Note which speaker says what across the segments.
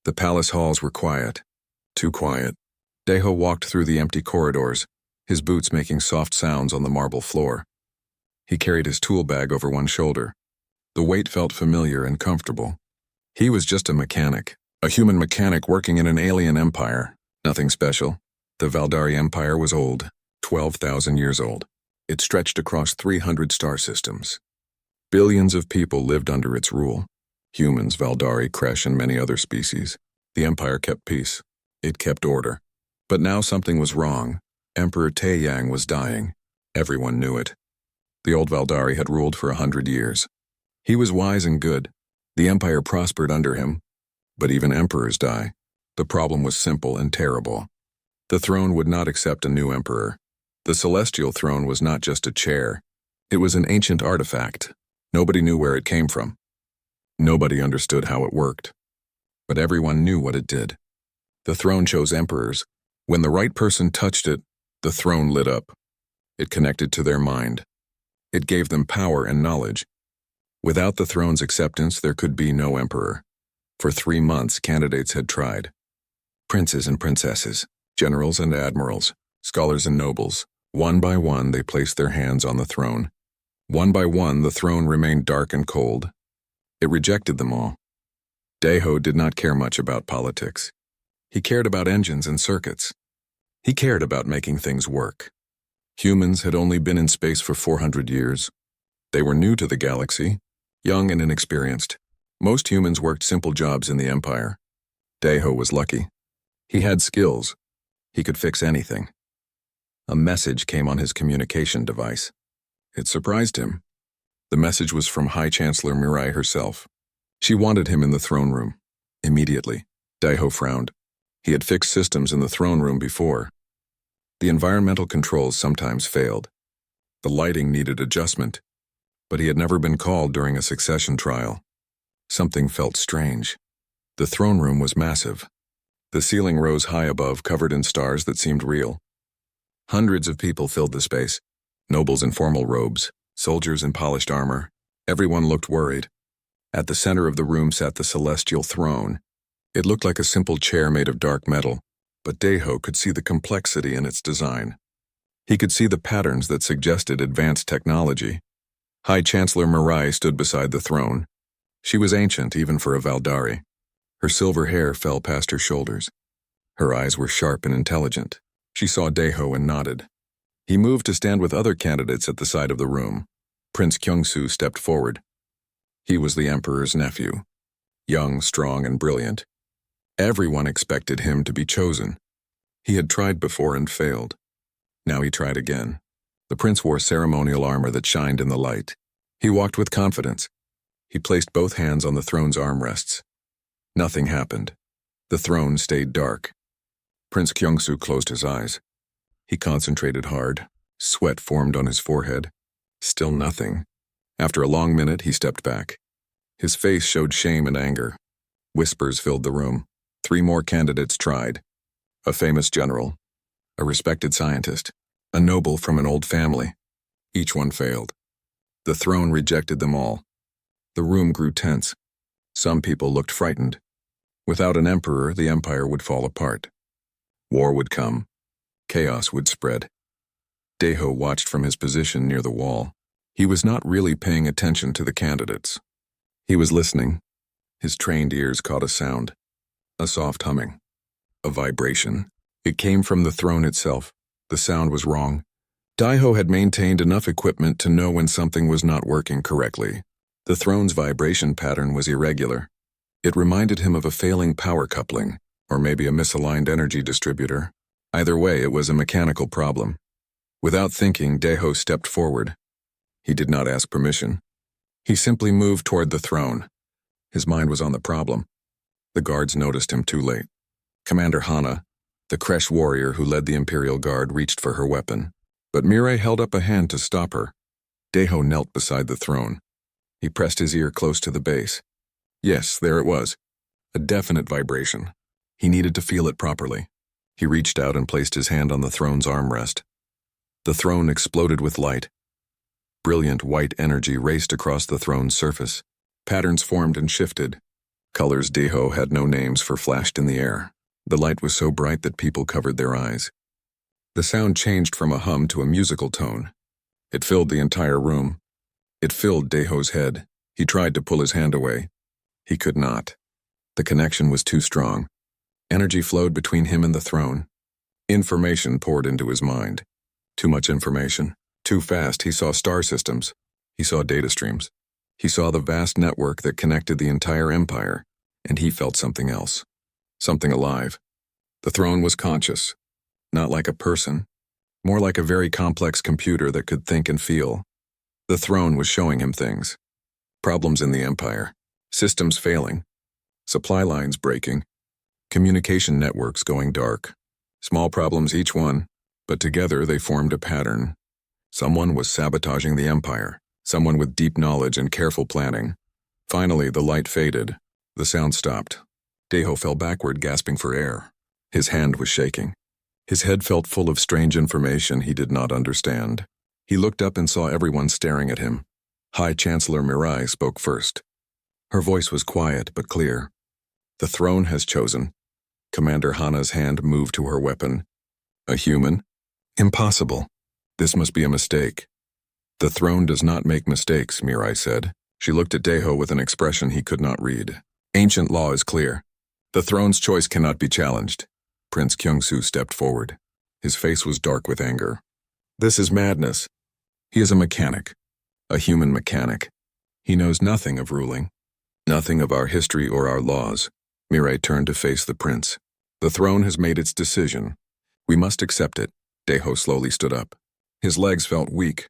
Speaker 1: The palace halls were quiet. Too quiet. Daeho walked through the empty corridors, his boots making soft sounds on the marble floor. He carried his tool bag over one shoulder. The weight felt familiar and comfortable. He was just a mechanic, a human mechanic working in an alien empire. Nothing special. The Valdari Empire was old, 12,000 years old. It stretched across 300 star systems. Billions of people lived under its rule. Humans, Valdari, Kresh, and many other species. The empire kept peace. It kept order. But now something was wrong. Emperor Taeyang was dying. Everyone knew it. The old Valdari had ruled for 100 years. He was wise and good. The empire prospered under him. But even emperors die. The problem was simple and terrible. The throne would not accept a new emperor. The celestial throne was not just a chair. It was an ancient artifact. Nobody knew where it came from. Nobody understood how it worked. But everyone knew what it did. The throne chose emperors. When the right person touched it, the throne lit up. It connected to their mind. It gave them power and knowledge. Without the throne's acceptance, there could be no emperor. For 3 months, candidates had tried. Princes and princesses, generals and admirals, scholars and nobles. One by one, they placed their hands on the throne. One by one, the throne remained dark and cold. It rejected them all. Daeho did not care much about politics. He cared about engines and circuits. He cared about making things work. Humans had only been in space for 400 years. They were new to the galaxy, young and inexperienced. Most humans worked simple jobs in the Empire. Daeho was lucky. He had skills. He could fix anything. A message came on his communication device. It surprised him. The message was from High Chancellor Mirai herself. She wanted him in the throne room. Immediately. Daeho frowned. He had fixed systems in the throne room before. The environmental controls sometimes failed. The lighting needed adjustment. But he had never been called during a succession trial. Something felt strange. The throne room was massive. The ceiling rose high above, covered in stars that seemed real. Hundreds of people filled the space. Nobles in formal robes, soldiers in polished armor. Everyone looked worried. At the center of the room sat the celestial throne. It looked like a simple chair made of dark metal, but Daeho could see the complexity in its design. He could see the patterns that suggested advanced technology. High Chancellor Mirai stood beside the throne. She was ancient, even for a Valdari. Her silver hair fell past her shoulders. Her eyes were sharp and intelligent. She saw Daeho and nodded. He moved to stand with other candidates at the side of the room. Prince Kyungsu stepped forward. He was the emperor's nephew. Young, strong, and brilliant. Everyone expected him to be chosen. He had tried before and failed. Now he tried again. The prince wore ceremonial armor that shined in the light. He walked with confidence. He placed both hands on the throne's armrests. Nothing happened. The throne stayed dark. Prince Kyungsu closed his eyes. He concentrated hard. Sweat formed on his forehead. Still nothing. After a long minute, he stepped back. His face showed shame and anger. Whispers filled the room. 3 more candidates tried. A famous general, a respected scientist, a noble from an old family. Each one failed. The throne rejected them all. The room grew tense. Some people looked frightened. Without an emperor, the empire would fall apart. War would come. Chaos would spread. Daeho watched from his position near the wall. He was not really paying attention to the candidates. He was listening. His trained ears caught a sound. A soft humming. A vibration. It came from the throne itself. The sound was wrong. Daeho had maintained enough equipment to know when something was not working correctly. The throne's vibration pattern was irregular. It reminded him of a failing power coupling, or maybe a misaligned energy distributor. Either way, it was a mechanical problem. Without thinking, Daeho stepped forward. He did not ask permission. He simply moved toward the throne. His mind was on the problem. The guards noticed him too late. Commander Hana, the Kresh warrior who led the Imperial Guard, reached for her weapon. But Mirai held up a hand to stop her. Daeho knelt beside the throne. He pressed his ear close to the base. Yes, there it was. A definite vibration. He needed to feel it properly. He reached out and placed his hand on the throne's armrest. The throne exploded with light. Brilliant white energy raced across the throne's surface. Patterns formed and shifted. Colors Deho had no names for flashed in the air. The light was so bright that people covered their eyes. The sound changed from a hum to a musical tone. It filled the entire room. It filled Deho's head. He tried to pull his hand away. He could not. The connection was too strong. Energy flowed between him and the throne. Information poured into his mind. Too much information. Too fast. He saw star systems. He saw data streams. He saw the vast network that connected the entire empire, and he felt something else. Something alive. The throne was conscious. Not like a person. More like a very complex computer that could think and feel. The throne was showing him things. Problems in the empire. Systems failing. Supply lines breaking. Communication networks going dark. Small problems each one, but together they formed a pattern. Someone was sabotaging the empire. Someone with deep knowledge and careful planning. Finally, the light faded. The sound stopped. Deho fell backward, gasping for air. His hand was shaking. His head felt full of strange information he did not understand. He looked up and saw everyone staring at him. High Chancellor Mirai spoke first. Her voice was quiet but clear. The throne has chosen. Commander Hana's hand moved to her weapon. A human? Impossible. This must be a mistake. The throne does not make mistakes, Mirai said. She looked at Deho with an expression he could not read. Ancient law is clear. The throne's choice cannot be challenged. Prince Kyungsu stepped forward. His face was dark with anger. This is madness. He is a mechanic. A human mechanic. He knows nothing of ruling. Nothing of our history or our laws. Mirai turned to face the prince. The throne has made its decision. We must accept it. Deho slowly stood up. His legs felt weak.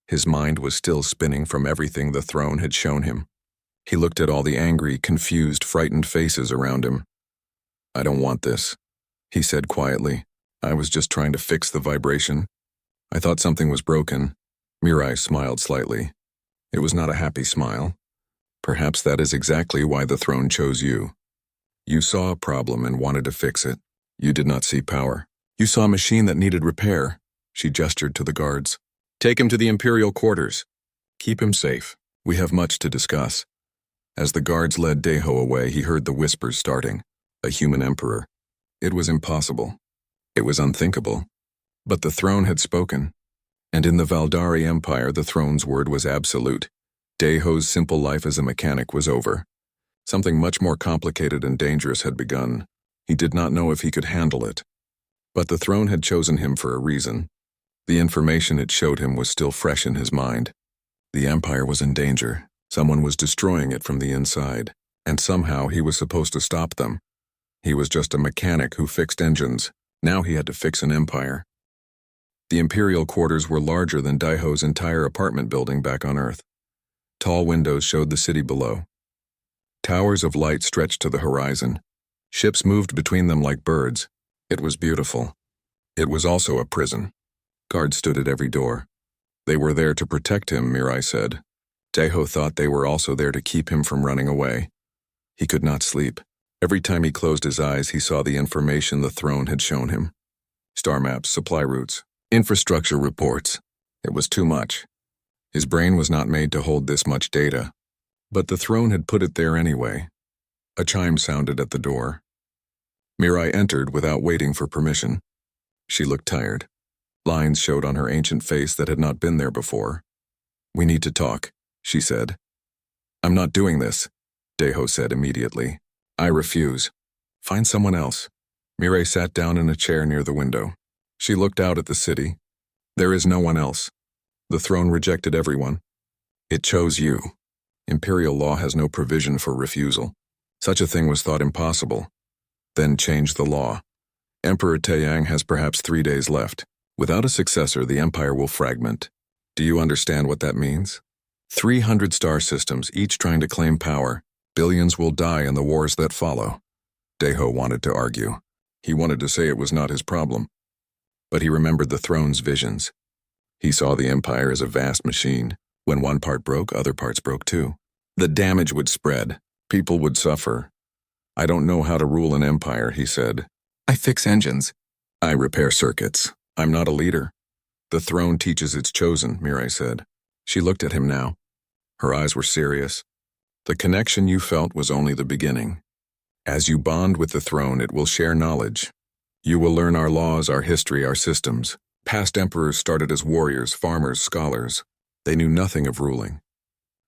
Speaker 1: His mind was still spinning from everything the throne had shown him. He looked at all the angry, confused, frightened faces around him. I don't want this, he said quietly. I was just trying to fix the vibration. I thought something was broken. Mirai smiled slightly. It was not a happy smile. Perhaps that is exactly why the throne chose you. You saw a problem and wanted to fix it. You did not see power. You saw a machine that needed repair. She gestured to the guards. Take him to the Imperial quarters. Keep him safe. We have much to discuss. As the guards led Deho away, he heard the whispers starting. A human emperor. It was impossible. It was unthinkable. But the throne had spoken. And in the Valdari Empire, the throne's word was absolute. Deho's simple life as a mechanic was over. Something much more complicated and dangerous had begun. He did not know if he could handle it. But the throne had chosen him for a reason. The information it showed him was still fresh in his mind. The empire was in danger. Someone was destroying it from the inside. And somehow he was supposed to stop them. He was just a mechanic who fixed engines. Now he had to fix an empire. The Imperial quarters were larger than Deho's entire apartment building back on Earth. Tall windows showed the city below. Towers of light stretched to the horizon. Ships moved between them like birds. It was beautiful. It was also a prison. Guards stood at every door. They were there to protect him, Mirai said. Deho thought they were also there to keep him from running away. He could not sleep. Every time he closed his eyes, he saw the information the throne had shown him. Star maps, supply routes, infrastructure reports. It was too much. His brain was not made to hold this much data. But the throne had put it there anyway. A chime sounded at the door. Mirai entered without waiting for permission. She looked tired. Lines showed on her ancient face that had not been there before. We need to talk, she said. I'm not doing this, Deho said immediately. I refuse. Find someone else. Mirai sat down in a chair near the window. She looked out at the city. There is no one else. The throne rejected everyone. It chose you. Imperial law has no provision for refusal. Such a thing was thought impossible. Then changed the law. Emperor Taeyang has perhaps 3 days left. Without a successor, the empire will fragment. Do you understand what that means? 300 star systems, each trying to claim power. Billions will die in the wars that follow. Deho wanted to argue. He wanted to say it was not his problem. But he remembered the throne's visions. He saw the empire as a vast machine. When one part broke, other parts broke too. The damage would spread. People would suffer. I don't know how to rule an empire, he said. I fix engines. I repair circuits. I'm not a leader. The throne teaches its chosen, Mirai said. She looked at him now. Her eyes were serious. The connection you felt was only the beginning. As you bond with the throne, it will share knowledge. You will learn our laws, our history, our systems. Past emperors started as warriors, farmers, scholars. They knew nothing of ruling.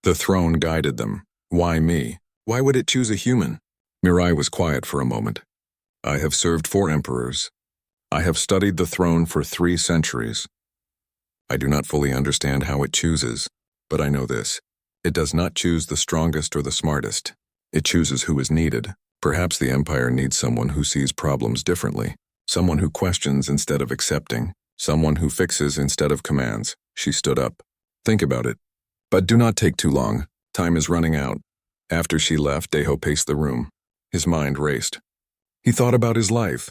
Speaker 1: The throne guided them. Why me? Why would it choose a human? Mirai was quiet for a moment. I have served 4 emperors. I have studied the throne for 3 centuries. I do not fully understand how it chooses, but I know this. It does not choose the strongest or the smartest. It chooses who is needed. Perhaps the empire needs someone who sees problems differently, someone who questions instead of accepting, someone who fixes instead of commands. She stood up. Think about it. But do not take too long. Time is running out. After she left, Deho paced the room. His mind raced. He thought about his life.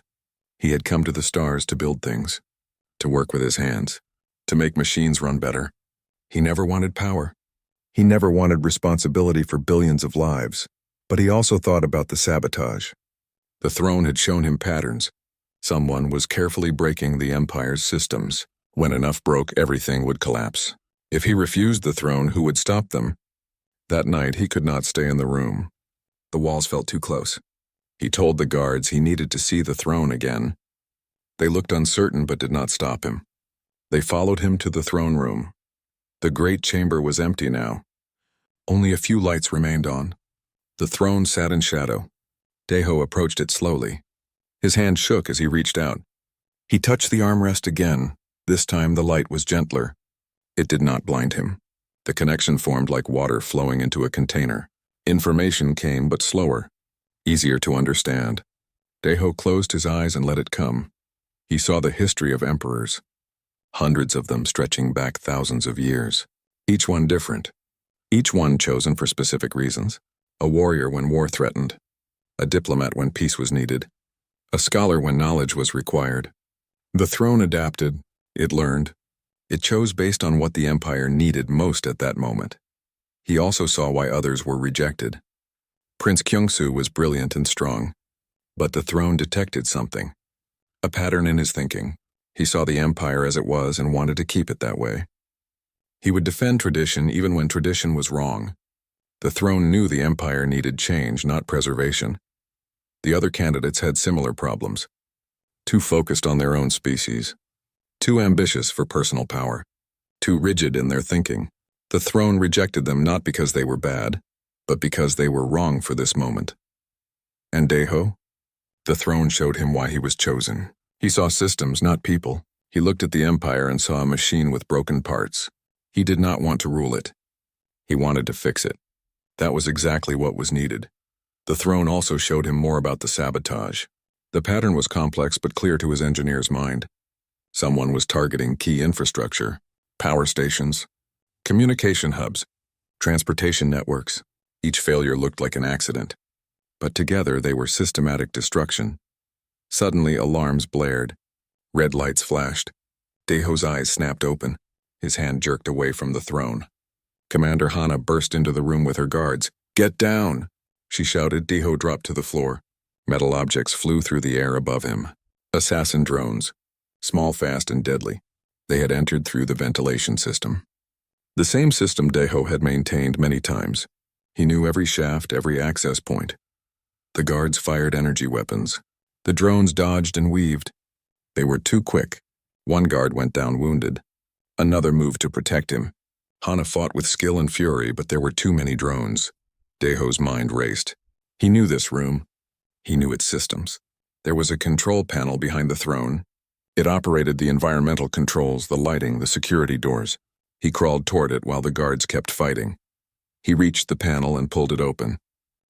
Speaker 1: He had come to the stars to build things, to work with his hands, to make machines run better. He never wanted power. He never wanted responsibility for billions of lives. But he also thought about the sabotage. The throne had shown him patterns. Someone was carefully breaking the empire's systems. When enough broke, everything would collapse. If he refused the throne, who would stop them? That night, he could not stay in the room. The walls felt too close. He told the guards he needed to see the throne again. They looked uncertain but did not stop him. They followed him to the throne room. The great chamber was empty now. Only a few lights remained on. The throne sat in shadow. Deho approached it slowly. His hand shook as he reached out. He touched the armrest again. This time the light was gentler. It did not blind him. The connection formed like water flowing into a container. Information came, but slower, easier to understand. Deho closed his eyes and let it come. He saw the history of emperors, hundreds of them stretching back thousands of years, each one different, each one chosen for specific reasons. A warrior when war threatened, a diplomat when peace was needed, a scholar when knowledge was required. The throne adapted, it learned, it chose based on what the empire needed most at that moment. He also saw why others were rejected. Prince Kyungsu was brilliant and strong, but the throne detected something, a pattern in his thinking. He saw the empire as it was and wanted to keep it that way. He would defend tradition even when tradition was wrong. The throne knew the empire needed change, not preservation. The other candidates had similar problems. Too focused on their own species, too ambitious for personal power, too rigid in their thinking. The throne rejected them not because they were bad, but because they were wrong for this moment. And Deho? The throne showed him why he was chosen. He saw systems, not people. He looked at the empire and saw a machine with broken parts. He did not want to rule it. He wanted to fix it. That was exactly what was needed. The throne also showed him more about the sabotage. The pattern was complex but clear to his engineer's mind. Someone was targeting key infrastructure, power stations, communication hubs, transportation networks. Each failure looked like an accident, but together they were systematic destruction. Suddenly alarms blared. Red lights flashed. Deho's eyes snapped open. His hand jerked away from the throne. Commander Hana burst into the room with her guards. "Get down!" she shouted. Deho dropped to the floor. Metal objects flew through the air above him. Assassin drones. Small, fast, and deadly. They had entered through the ventilation system. The same system Deho had maintained many times. He knew every shaft, every access point. The guards fired energy weapons. The drones dodged and weaved. They were too quick. One guard went down wounded. Another moved to protect him. Hana fought with skill and fury, but there were too many drones. Deho's mind raced. He knew this room. He knew its systems. There was a control panel behind the throne. It operated the environmental controls, the lighting, the security doors. He crawled toward it while the guards kept fighting. He reached the panel and pulled it open.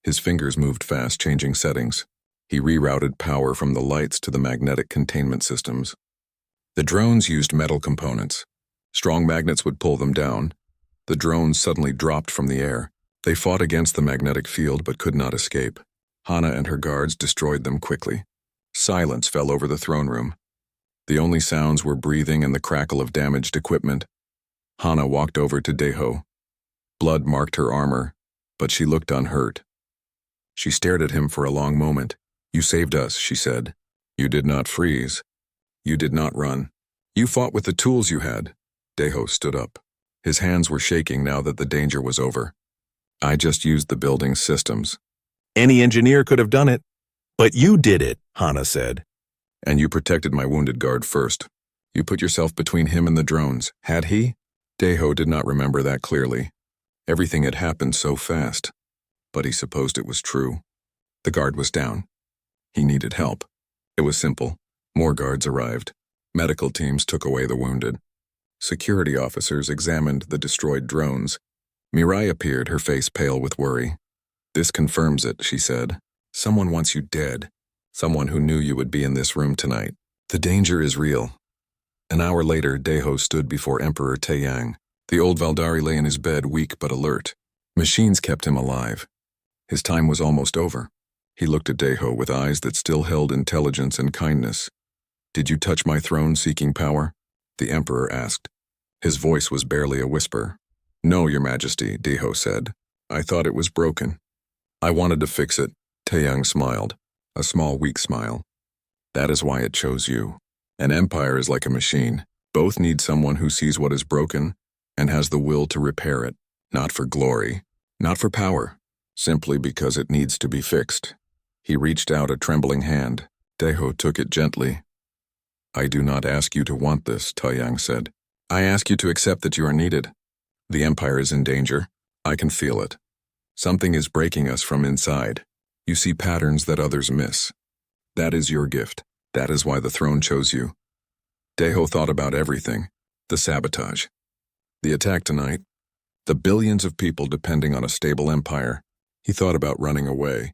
Speaker 1: His fingers moved fast, changing settings. He rerouted power from the lights to the magnetic containment systems. The drones used metal components. Strong magnets would pull them down. The drones suddenly dropped from the air. They fought against the magnetic field but could not escape. Hana and her guards destroyed them quickly. Silence fell over the throne room. The only sounds were breathing and the crackle of damaged equipment. Hana walked over to Deho. Blood marked her armor, but she looked unhurt. She stared at him for a long moment. "You saved us," she said. "You did not freeze. You did not run. You fought with the tools you had." Deho stood up. His hands were shaking now that the danger was over. I just used the building's systems.
Speaker 2: Any engineer could have done it. But you did it, Hana said.
Speaker 1: And you protected my wounded guard first. You put yourself between him and the drones. Had he? Daeho did not remember that clearly. Everything had happened so fast. But he supposed it was true. The guard was down. He needed help. It was simple. More guards arrived. Medical teams took away the wounded. Security officers examined the destroyed drones. Mirai appeared, her face pale with worry. This confirms it, she said. Someone wants you dead. Someone who knew you would be in this room tonight. The danger is real. An hour later, Daeho stood before Emperor Taeyang. The old Valdari lay in his bed, weak but alert. Machines kept him alive. His time was almost over. He looked at Daeho with eyes that still held intelligence and kindness. Did you touch my throne seeking power? The Emperor asked. His voice was barely a whisper. No, Your Majesty, Daeho said. I thought it was broken. I wanted to fix it. Taeyang smiled, a small, weak smile. That is why it chose you. An empire is like a machine. Both need someone who sees what is broken and has the will to repair it, not for glory, not for power, simply because it needs to be fixed. He reached out a trembling hand. Daeho took it gently. I do not ask you to want this, Taeyang said. I ask you to accept that you are needed. The empire is in danger. I can feel it. Something is breaking us from inside. You see patterns that others miss. That is your gift. That is why the throne chose you. Daeho thought about everything. The sabotage. The attack tonight. The billions of people depending on a stable empire. He thought about running away.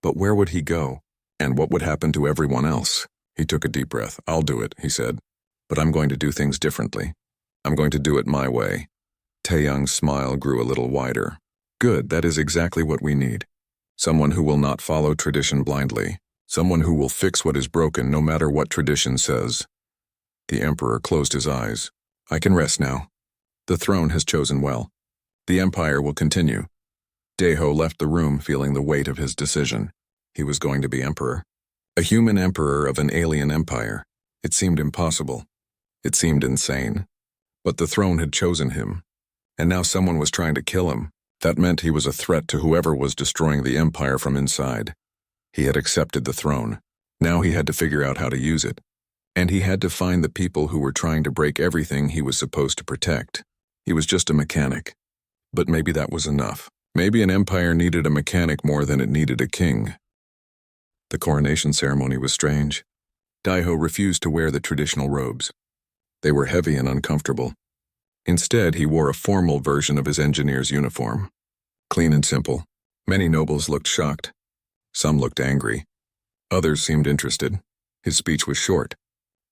Speaker 1: But where would he go? And what would happen to everyone else? He took a deep breath. I'll do it, he said. But I'm going to do things differently. I'm going to do it my way. Taeyang's smile grew a little wider. Good, that is exactly what we need. Someone who will not follow tradition blindly. Someone who will fix what is broken no matter what tradition says. The Emperor closed his eyes. I can rest now. The throne has chosen well. The empire will continue. Daeho left the room feeling the weight of his decision. He was going to be emperor. A human emperor of an alien empire. It seemed impossible. It seemed insane. But the throne had chosen him. And now someone was trying to kill him. That meant he was a threat to whoever was destroying the empire from inside. He had accepted the throne. Now he had to figure out how to use it. And he had to find the people who were trying to break everything he was supposed to protect. He was just a mechanic. But maybe that was enough. Maybe an empire needed a mechanic more than it needed a king. The coronation ceremony was strange. Daeho refused to wear the traditional robes. They were heavy and uncomfortable. Instead, he wore a formal version of his engineer's uniform. Clean and simple. Many nobles looked shocked. Some looked angry. Others seemed interested. His speech was short.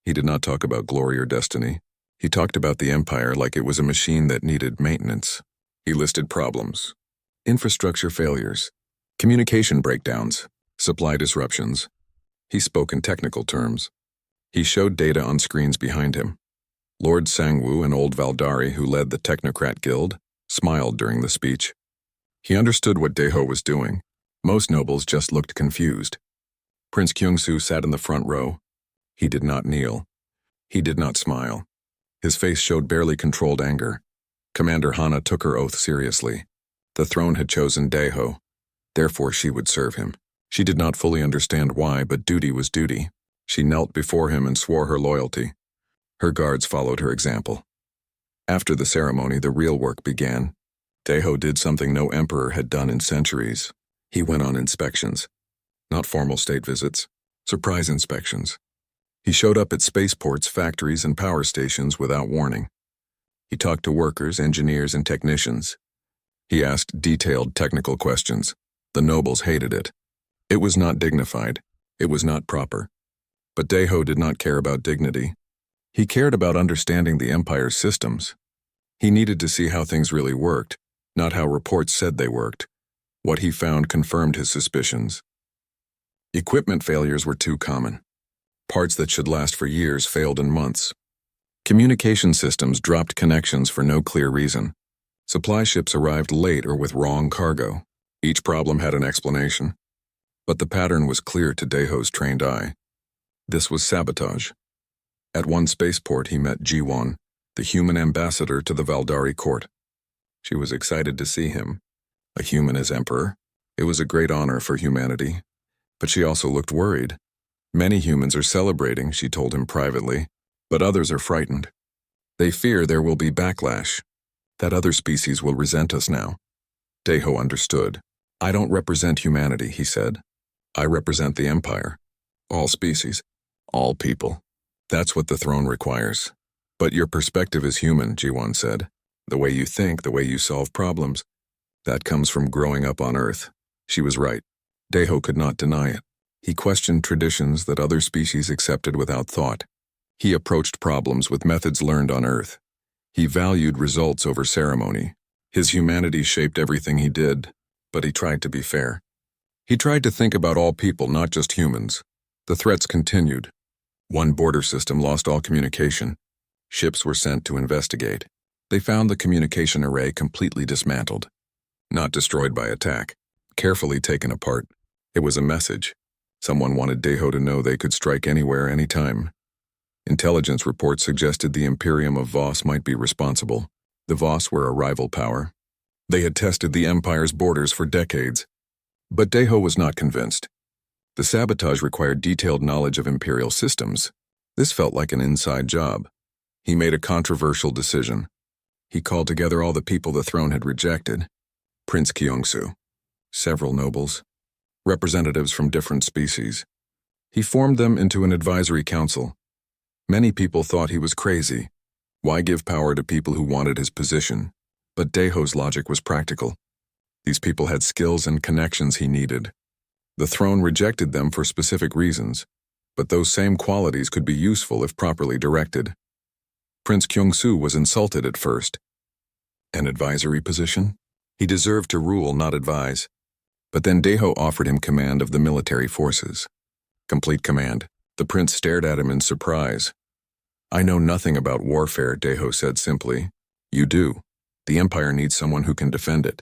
Speaker 1: He did not talk about glory or destiny. He talked about the empire like it was a machine that needed maintenance. He listed problems. Infrastructure failures. Communication breakdowns. Supply disruptions. He spoke in technical terms. He showed data on screens behind him. Lord Sangwoo, an old Valdari who led the Technocrat Guild, smiled during the speech. He understood what Daeho was doing. Most nobles just looked confused. Prince Kyungsoo sat in the front row. He did not kneel. He did not smile. His face showed barely controlled anger. Commander Hana took her oath seriously. The throne had chosen Daeho. Therefore she would serve him. She did not fully understand why, but duty was duty. She knelt before him and swore her loyalty. Her guards followed her example. After the ceremony, the real work began. Daeho did something no emperor had done in centuries. He went on inspections. Not formal state visits. Surprise inspections. He showed up at spaceports, factories, and power stations without warning. He talked to workers, engineers, and technicians. He asked detailed technical questions. The nobles hated it. It was not dignified. It was not proper. But Daeho did not care about dignity. He cared about understanding the empire's systems. He needed to see how things really worked, not how reports said they worked. What he found confirmed his suspicions. Equipment failures were too common. Parts that should last for years failed in months. Communication systems dropped connections for no clear reason. Supply ships arrived late or with wrong cargo. Each problem had an explanation. But the pattern was clear to Daeho's trained eye. This was sabotage. At one spaceport he met Jiwon, the human ambassador to the Valdari court. She was excited to see him. a human as emperor. It was a great honor for humanity. But she also looked worried. Many humans are celebrating, she told him privately, but others are frightened. They fear there will be backlash, that other species will resent us now. Deho understood. I don't represent humanity, he said. I represent the Empire. All species. All people. That's what the throne requires. But your perspective is human, Ji-won said. The way you think, the way you solve problems. That comes from growing up on Earth. She was right. Deho could not deny it. He questioned traditions that other species accepted without thought. He approached problems with methods learned on Earth. He valued results over ceremony. His humanity shaped everything he did, but he tried to be fair. He tried to think about all people, not just humans. The threats continued. One border system lost all communication. Ships were sent to investigate. They found the communication array completely dismantled. Not destroyed by attack. Carefully taken apart. It was a message. Someone wanted Deho to know they could strike anywhere, anytime. Intelligence reports suggested the Imperium of Voss might be responsible. The Voss were a rival power. They had tested the Empire's borders for decades. But Deho was not convinced. The sabotage required detailed knowledge of Imperial systems. This felt like an inside job. He made a controversial decision. He called together all the people the throne had rejected. Prince Kyungsoo. Several nobles. Representatives from different species. He formed them into an advisory council. Many people thought he was crazy. Why give power to people who wanted his position? But Deho's logic was practical. These people had skills and connections he needed. The throne rejected them for specific reasons, but those same qualities could be useful if properly directed. Prince Kyungsoo was insulted at first. An advisory position? He deserved to rule, not advise. But then Deho offered him command of the military forces. Complete command. The prince stared at him in surprise. I know nothing about warfare, Deho said simply. You do. The Empire needs someone who can defend it.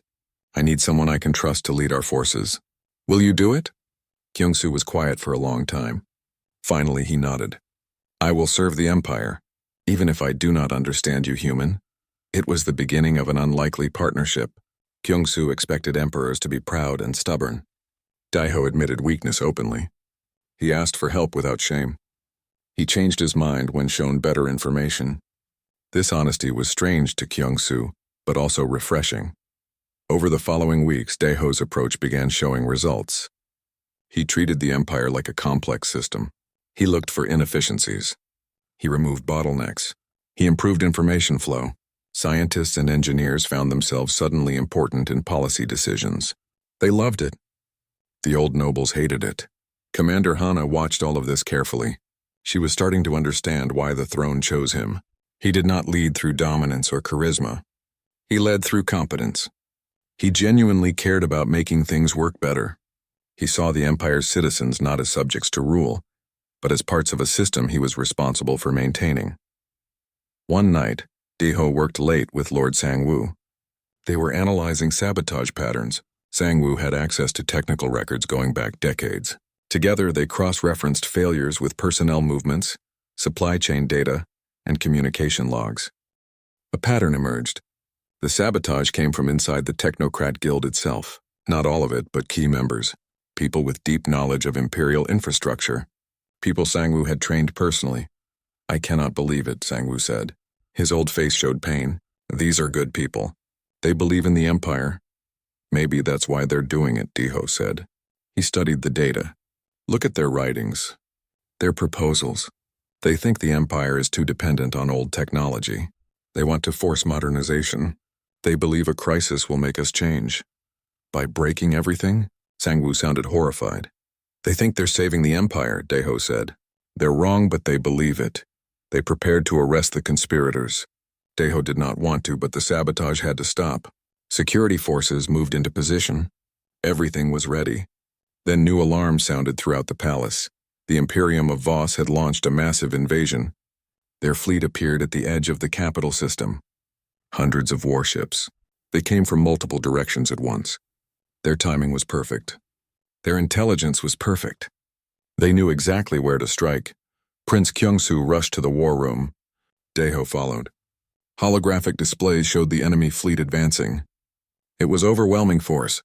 Speaker 1: I need someone I can trust to lead our forces. Will you do it? Kyungsoo was quiet for a long time. Finally, he nodded. I will serve the Empire, even if I do not understand you, human. It was the beginning of an unlikely partnership. Kyungsoo expected emperors to be proud and stubborn. Deho admitted weakness openly. He asked for help without shame. He changed his mind when shown better information. This honesty was strange to Kyungsoo, but also refreshing. Over the following weeks, Deho's approach began showing results. He treated the Empire like a complex system. He looked for inefficiencies. He removed bottlenecks. He improved information flow. Scientists and engineers found themselves suddenly important in policy decisions. They loved it. The old nobles hated it. Commander Hana watched all of this carefully. She was starting to understand why the throne chose him. He did not lead through dominance or charisma. He led through competence. He genuinely cared about making things work better. He saw the Empire's citizens not as subjects to rule, but as parts of a system he was responsible for maintaining. One night, Deho worked late with Lord Sang-woo. They were analyzing sabotage patterns. Sang-woo had access to technical records going back decades. Together, they cross-referenced failures with personnel movements, supply chain data, and communication logs. A pattern emerged. The sabotage came from inside the Technocrat Guild itself. Not all of it, but key members. People with deep knowledge of Imperial infrastructure. People Sang-woo had trained personally. I cannot believe it, Sang-woo said. His old face showed pain. These are good people. They believe in the Empire. Maybe that's why they're doing it, Deho said. He studied the data. Look at their writings. Their proposals. They think the Empire is too dependent on old technology. They want to force modernization. They believe a crisis will make us change. By breaking everything? Sang-woo sounded horrified. They think they're saving the Empire, Deho said. They're wrong, but they believe it. They prepared to arrest the conspirators. Deho did not want to, but the sabotage had to stop. Security forces moved into position. Everything was ready. Then new alarms sounded throughout the palace. The Imperium of Voss had launched a massive invasion. Their fleet appeared at the edge of the capital system. Hundreds of warships. They came from multiple directions at once. Their timing was perfect. Their intelligence was perfect. They knew exactly where to strike. Prince Kyungsoo rushed to the war room. Deho followed. Holographic displays showed the enemy fleet advancing. It was overwhelming force.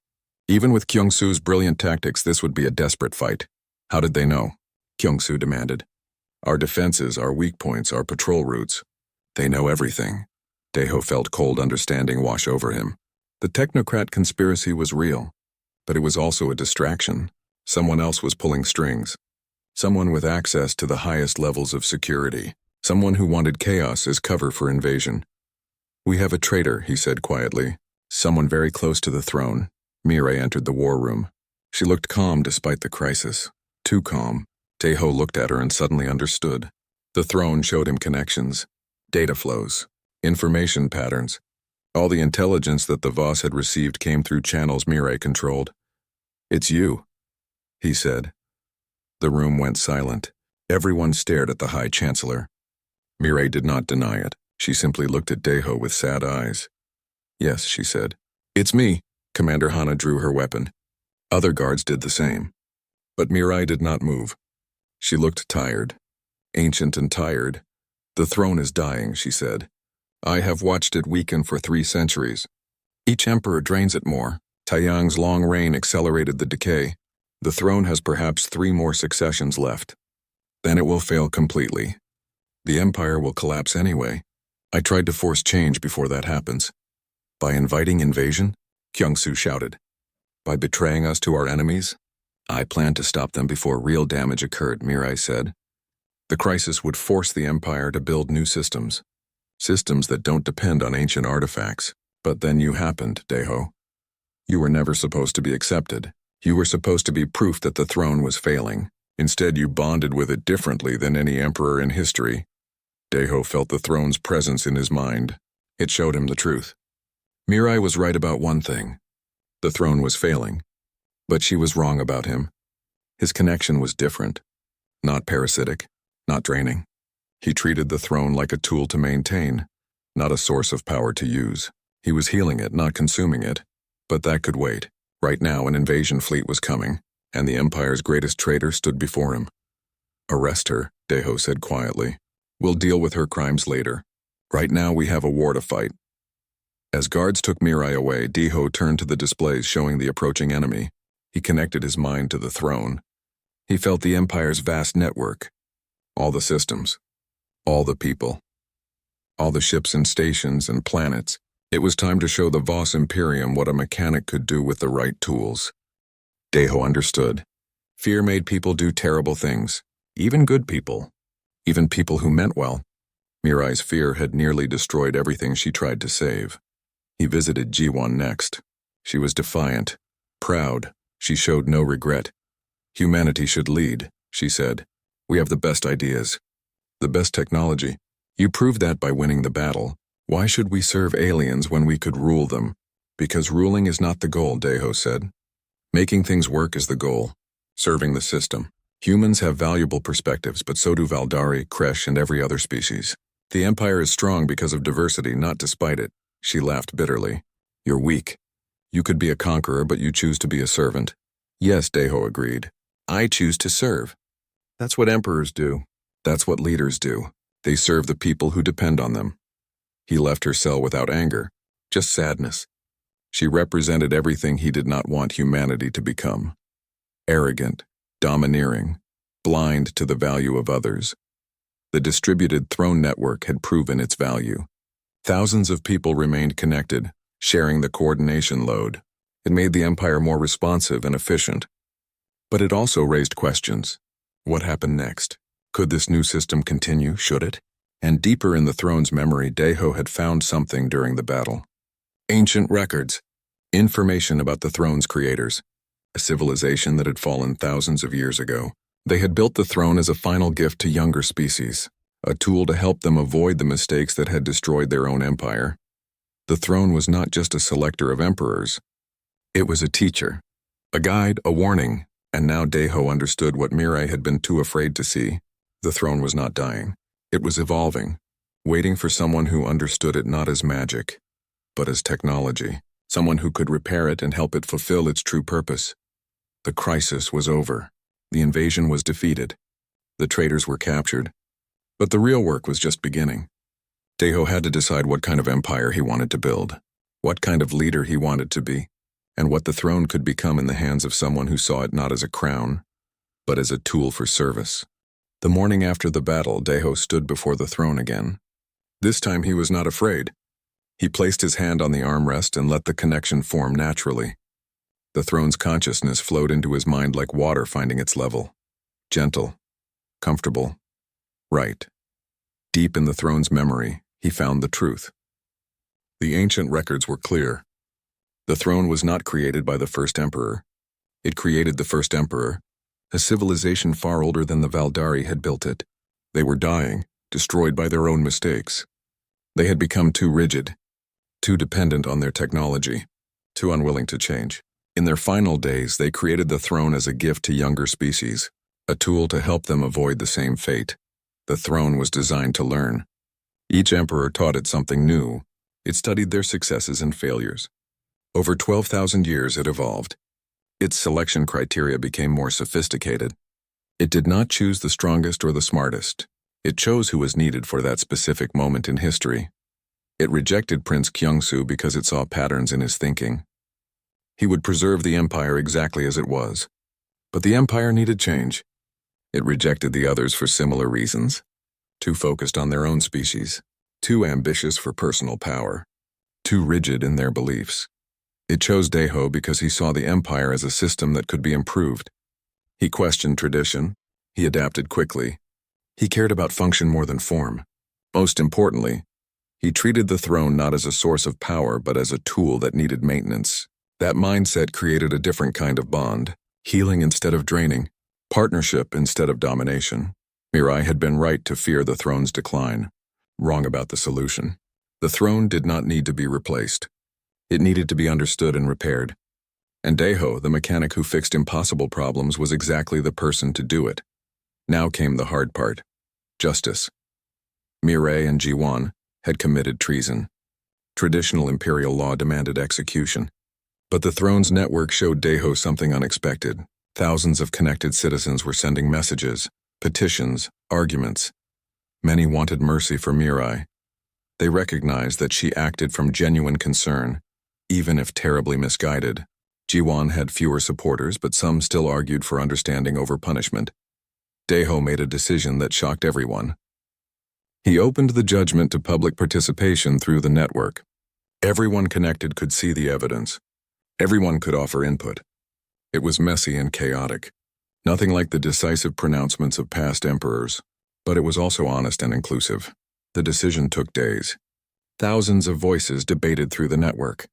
Speaker 1: Even with Kyung-Soo's brilliant tactics, this would be a desperate fight. How did they know? Kyung-Soo demanded. Our defenses, our weak points, our patrol routes. They know everything. Daeho felt cold understanding wash over him. The technocrat conspiracy was real, but it was also a distraction. Someone else was pulling strings. Someone with access to the highest levels of security. Someone who wanted chaos as cover for invasion. We have a traitor, he said quietly. Someone very close to the throne. Mirai entered the war room. She looked calm despite the crisis. Too calm. Daeho looked at her and suddenly understood. The throne showed him connections, data flows, information patterns. All the intelligence that the Voss had received came through channels Mirai controlled. It's you, he said. The room went silent. Everyone stared at the High Chancellor. Mirai did not deny it. She simply looked at Daeho with sad eyes. Yes, she said. It's me. Commander Hana drew her weapon. Other guards did the same. But Mirai did not move. She looked tired. Ancient and tired. The throne is dying, she said. I have watched it weaken for 3 centuries. Each emperor drains it more. Taiyang's long reign accelerated the decay. The throne has perhaps 3 more successions left. Then it will fail completely. The empire will collapse anyway. I tried to force change before that happens. By inviting invasion? Kyung-Soo shouted. By betraying us to our enemies? I planned to stop them before real damage occurred, Mirai said. The crisis would force the empire to build new systems. Systems that don't depend on ancient artifacts. But then you happened, Daeho. You were never supposed to be accepted. You were supposed to be proof that the throne was failing. Instead, you bonded with it differently than any emperor in history. Daeho felt the throne's presence in his mind. It showed him the truth. Mirai was right about one thing. The throne was failing. But she was wrong about him. His connection was different. Not parasitic, not draining. He treated the throne like a tool to maintain, not a source of power to use. He was healing it, not consuming it. But that could wait. Right now, an invasion fleet was coming, and the Empire's greatest traitor stood before him. Arrest her, Daeho said quietly. We'll deal with her crimes later. Right now, we have a war to fight. As guards took Mirai away, Daeho turned to the displays showing the approaching enemy. He connected his mind to the throne. He felt the Empire's vast network. All the systems. All the people. All the ships and stations and planets. It was time to show the Voss Imperium what a mechanic could do with the right tools. Daeho understood. Fear made people do terrible things. Even good people. Even people who meant well. Mirai's fear had nearly destroyed everything she tried to save. He visited Jiwon next. She was defiant. Proud. She showed no regret. Humanity should lead, she said. We have the best ideas. The best technology. You proved that by winning the battle. Why should we serve aliens when we could rule them? Because ruling is not the goal, Daeho said. Making things work is the goal. Serving the system. Humans have valuable perspectives, but so do Valdari, Kresh, and every other species. The Empire is strong because of diversity, not despite it. She laughed bitterly. You're weak. You could be a conqueror, but you choose to be a servant. Yes, Daeho agreed. I choose to serve. That's what emperors do. That's what leaders do. They serve the people who depend on them. He left her cell without anger, just sadness. She represented everything he did not want humanity to become. Arrogant, domineering, blind to the value of others. The distributed throne network had proven its value. Thousands of people remained connected, sharing the coordination load. It made the Empire more responsive and efficient. But it also raised questions. What happened next? Could this new system continue? Should it? And deeper in the throne's memory, Daeho had found something during the battle. Ancient records. Information about the throne's creators. A civilization that had fallen thousands of years ago. They had built the throne as a final gift to younger species, a tool to help them avoid the mistakes that had destroyed their own empire. The throne was not just a selector of emperors. It was a teacher, a guide, a warning, and now Daeho understood what Mirai had been too afraid to see. The throne was not dying. It was evolving, waiting for someone who understood it not as magic, but as technology, someone who could repair it and help it fulfill its true purpose. The crisis was over. The invasion was defeated. The traitors were captured. But the real work was just beginning. Daeho had to decide what kind of empire he wanted to build. what kind of leader he wanted to be, and what the throne could become in the hands of someone who saw it not as a crown, but as a tool for service. The morning after the battle, Deho stood before the throne again. This time he was not afraid. He placed his hand on the armrest and let the connection form naturally. The throne's consciousness flowed into his mind like water finding its level. Gentle, comfortable, right. Deep in the throne's memory, he found the truth. The ancient records were clear. The throne was not created by the first emperor. It created the first emperor. A civilization far older than the Valdari had built it. They were dying, destroyed by their own mistakes. They had become too rigid, too dependent on their technology, too unwilling to change. In their final days, they created the throne as a gift to younger species, a tool to help them avoid the same fate. The throne was designed to learn. Each emperor taught it something new. It studied their successes and failures. Over 12,000 years it evolved. Its selection criteria became more sophisticated. It did not choose the strongest or the smartest. It chose who was needed for that specific moment in history. It rejected Prince Kyungsu because it saw patterns in his thinking. He would preserve the empire exactly as it was. But the empire needed change. It rejected the others for similar reasons. Too focused on their own species. Too ambitious for personal power. Too rigid in their beliefs. It chose Deho because he saw the empire as a system that could be improved. He questioned tradition. He adapted quickly. He cared about function more than form. Most importantly, he treated the throne not as a source of power but as a tool that needed maintenance. That mindset created a different kind of bond, healing instead of draining, partnership instead of domination. Mirai had been right to fear the throne's decline, wrong about the solution. The throne did not need to be replaced. It needed to be understood and repaired. And Deho, the mechanic who fixed impossible problems, was exactly the person to do it. Now came the hard part. Justice. Mirai and Jiwan had committed treason. Traditional imperial law demanded execution. But the throne's network showed Deho something unexpected. Thousands of connected citizens were sending messages, petitions, arguments. Many wanted mercy for Mirai. They recognized that she acted from genuine concern, even if terribly misguided. Jiwan had fewer supporters, but some still argued for understanding over punishment. Deho made a decision that shocked everyone. He opened the judgment to public participation through the network. Everyone connected could see the evidence. Everyone could offer input. It was messy and chaotic. Nothing like the decisive pronouncements of past emperors, but it was also honest and inclusive. The decision took days. Thousands of voices debated through the network.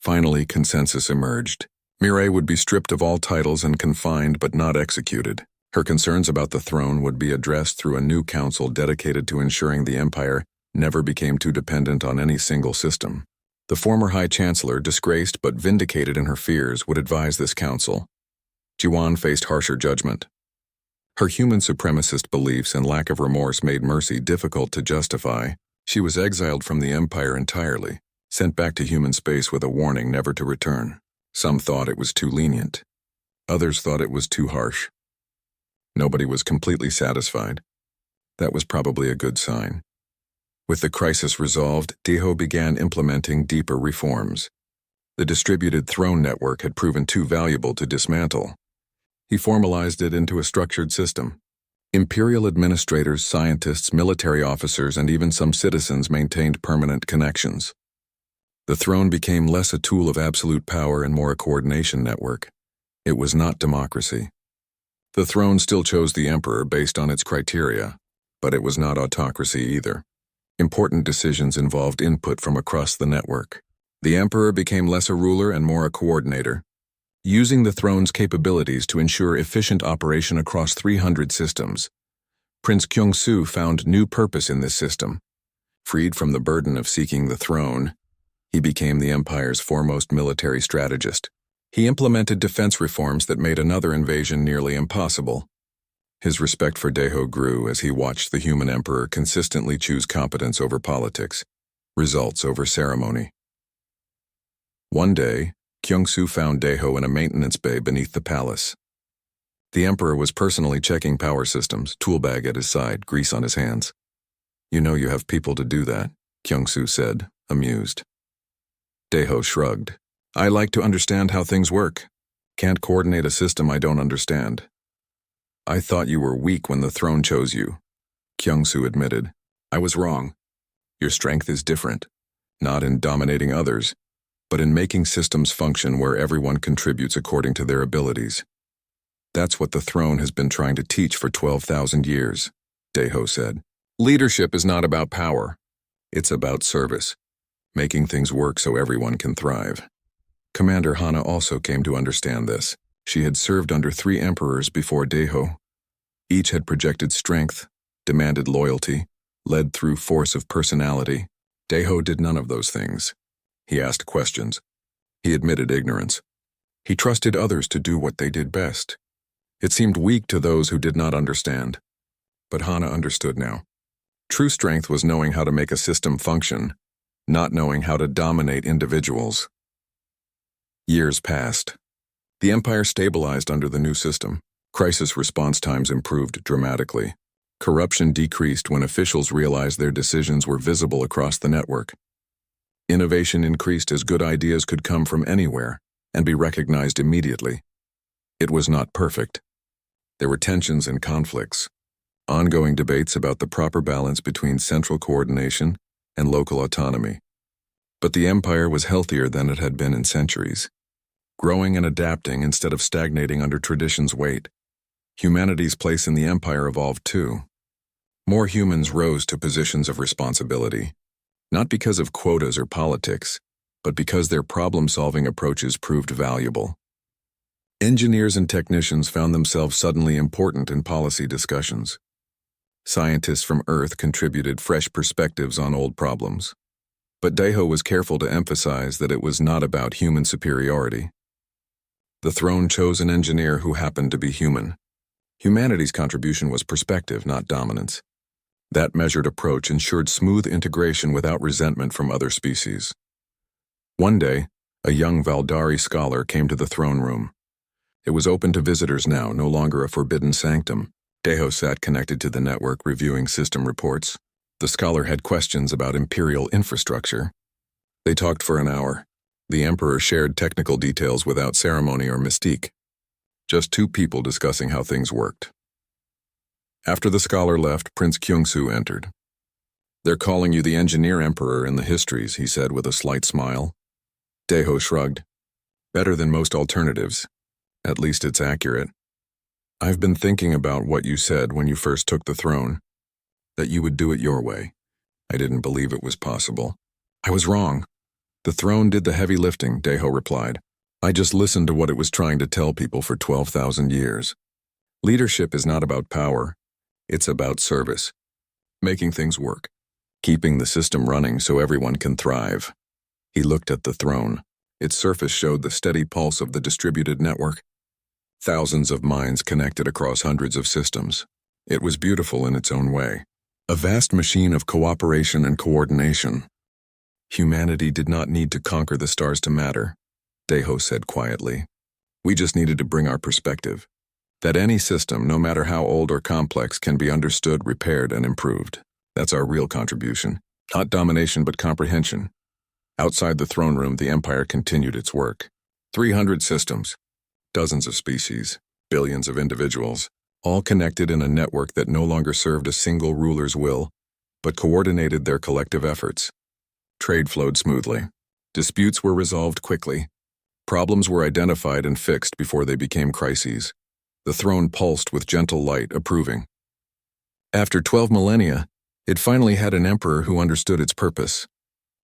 Speaker 1: Finally, consensus emerged. Mirai would be stripped of all titles and confined but not executed. Her concerns about the throne would be addressed through a new council dedicated to ensuring the empire never became too dependent on any single system. The former High Chancellor, disgraced but vindicated in her fears, would advise this council. Jiwan faced harsher judgment. Her human supremacist beliefs and lack of remorse made mercy difficult to justify. She was exiled from the empire entirely, sent back to human space with a warning never to return. Some thought it was too lenient. Others thought it was too harsh. Nobody was completely satisfied. That was probably a good sign. With the crisis resolved, Deho began implementing deeper reforms. The distributed throne network had proven too valuable to dismantle. He formalized it into a structured system. Imperial administrators, scientists, military officers, and even some citizens maintained permanent connections. The throne became less a tool of absolute power and more a coordination network. It was not democracy. The throne still chose the emperor based on its criteria, but it was not autocracy either. Important decisions involved input from across the network. The emperor became less a ruler and more a coordinator, using the throne's capabilities to ensure efficient operation across 300 systems. Prince Kyungsu found new purpose in this system. Freed from the burden of seeking the throne, he became the empire's foremost military strategist. He implemented defense reforms that made another invasion nearly impossible. His respect for Deho grew as he watched the human emperor consistently choose competence over politics, results over ceremony. One day, Kyungsu found Deho in a maintenance bay beneath the palace. The emperor was personally checking power systems, tool bag at his side, grease on his hands. "You know you have people to do that," Kyungsu said, amused. Deho shrugged. I like to understand how things work. Can't coordinate a system I don't understand. I thought you were weak when the throne chose you, Kyung-soo admitted. I was wrong. Your strength is different, not in dominating others, but in making systems function where everyone contributes according to their abilities. That's what the throne has been trying to teach for 12,000 years, Deho said. Leadership is not about power. It's about service, making things work so everyone can thrive. Commander Hana also came to understand this. She had served under 3 emperors before Deho. Each had projected strength, demanded loyalty, led through force of personality. Deho did none of those things. He asked questions. He admitted ignorance. He trusted others to do what they did best. It seemed weak to those who did not understand. But Hana understood now. True strength was knowing how to make a system function, not knowing how to dominate individuals. Years passed. The Empire stabilized under the new system. Crisis response times improved dramatically. Corruption decreased when officials realized their decisions were visible across the network. Innovation increased as good ideas could come from anywhere and be recognized immediately. It was not perfect. There were tensions and conflicts, ongoing debates about the proper balance between central coordination and local autonomy. But the Empire was healthier than it had been in centuries, growing and adapting instead of stagnating under tradition's weight. Humanity's place in the Empire evolved too. More humans rose to positions of responsibility, not because of quotas or politics, but because their problem-solving approaches proved valuable. Engineers and technicians found themselves suddenly important in policy discussions. Scientists from Earth contributed fresh perspectives on old problems. But Deho was careful to emphasize that it was not about human superiority. The throne chose an engineer who happened to be human. Humanity's contribution was perspective, not dominance. That measured approach ensured smooth integration without resentment from other species. One day, a young Valdari scholar came to the throne room. It was open to visitors now, no longer a forbidden sanctum. Deho sat connected to the network, reviewing system reports. The scholar had questions about Imperial infrastructure. They talked for an hour. The Emperor shared technical details without ceremony or mystique. Just 2 people discussing how things worked. After the scholar left, Prince Kyung-soo entered. They're calling you the Engineer Emperor in the histories, he said with a slight smile. Deho shrugged. Better than most alternatives. At least it's accurate. I've been thinking about what you said when you first took the throne, that you would do it your way. I didn't believe it was possible. I was wrong. The throne did the heavy lifting, Deho replied. I just listened to what it was trying to tell people for 12,000 years. Leadership is not about power. It's about service. Making things work. Keeping the system running so everyone can thrive. He looked at the throne. Its surface showed the steady pulse of the distributed network. Thousands of minds connected across hundreds of systems. It was beautiful in its own way. A vast machine of cooperation and coordination. Humanity did not need to conquer the stars to matter, Deho said quietly. We just needed to bring our perspective. That any system, no matter how old or complex, can be understood, repaired, and improved. That's our real contribution. Not domination, but comprehension. Outside the throne room, the Empire continued its work. 300 systems. Dozens of species, billions of individuals, all connected in a network that no longer served a single ruler's will, but coordinated their collective efforts. Trade flowed smoothly. Disputes were resolved quickly. Problems were identified and fixed before they became crises. The throne pulsed with gentle light, approving. After 12 millennia, it finally had an emperor who understood its purpose.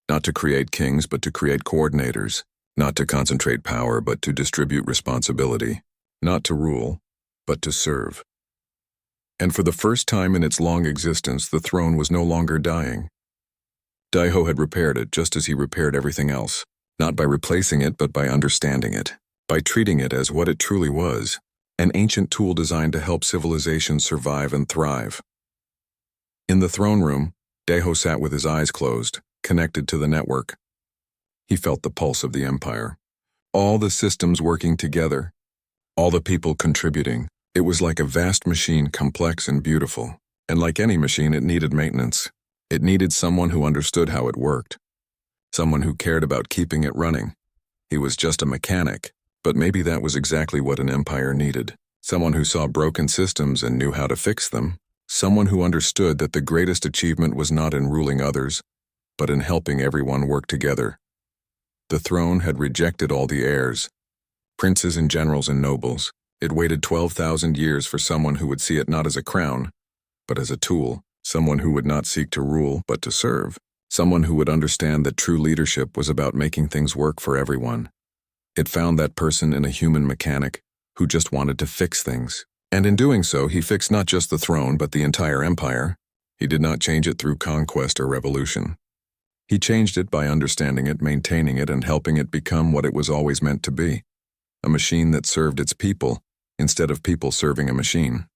Speaker 1: Not to create kings, but to create coordinators. Not to concentrate power, but to distribute responsibility. Not to rule, but to serve. And for the first time in its long existence, the throne was no longer dying. Deho had repaired it just as he repaired everything else, not by replacing it, but by understanding it, by treating it as what it truly was, an ancient tool designed to help civilizations survive and thrive. In the throne room, Deho sat with his eyes closed, connected to the network. He felt the pulse of the Empire. All the systems working together, all the people contributing. It was like a vast machine, complex and beautiful. And like any machine, it needed maintenance. It needed someone who understood how it worked. someone who cared about keeping it running. He was just a mechanic, but maybe that was exactly what an empire needed. Someone who saw broken systems and knew how to fix them. Someone who understood that the greatest achievement was not in ruling others, but in helping everyone work together. The throne had rejected all the heirs, princes and generals and nobles. It waited 12,000 years for someone who would see it not as a crown, but as a tool, someone who would not seek to rule, but to serve, someone who would understand that true leadership was about making things work for everyone. It found that person in a human mechanic who just wanted to fix things. And in doing so, he fixed not just the throne, but the entire empire. He did not change it through conquest or revolution. He changed it by understanding it, maintaining it, and helping it become what it was always meant to be. A machine that served its people, instead of people serving a machine.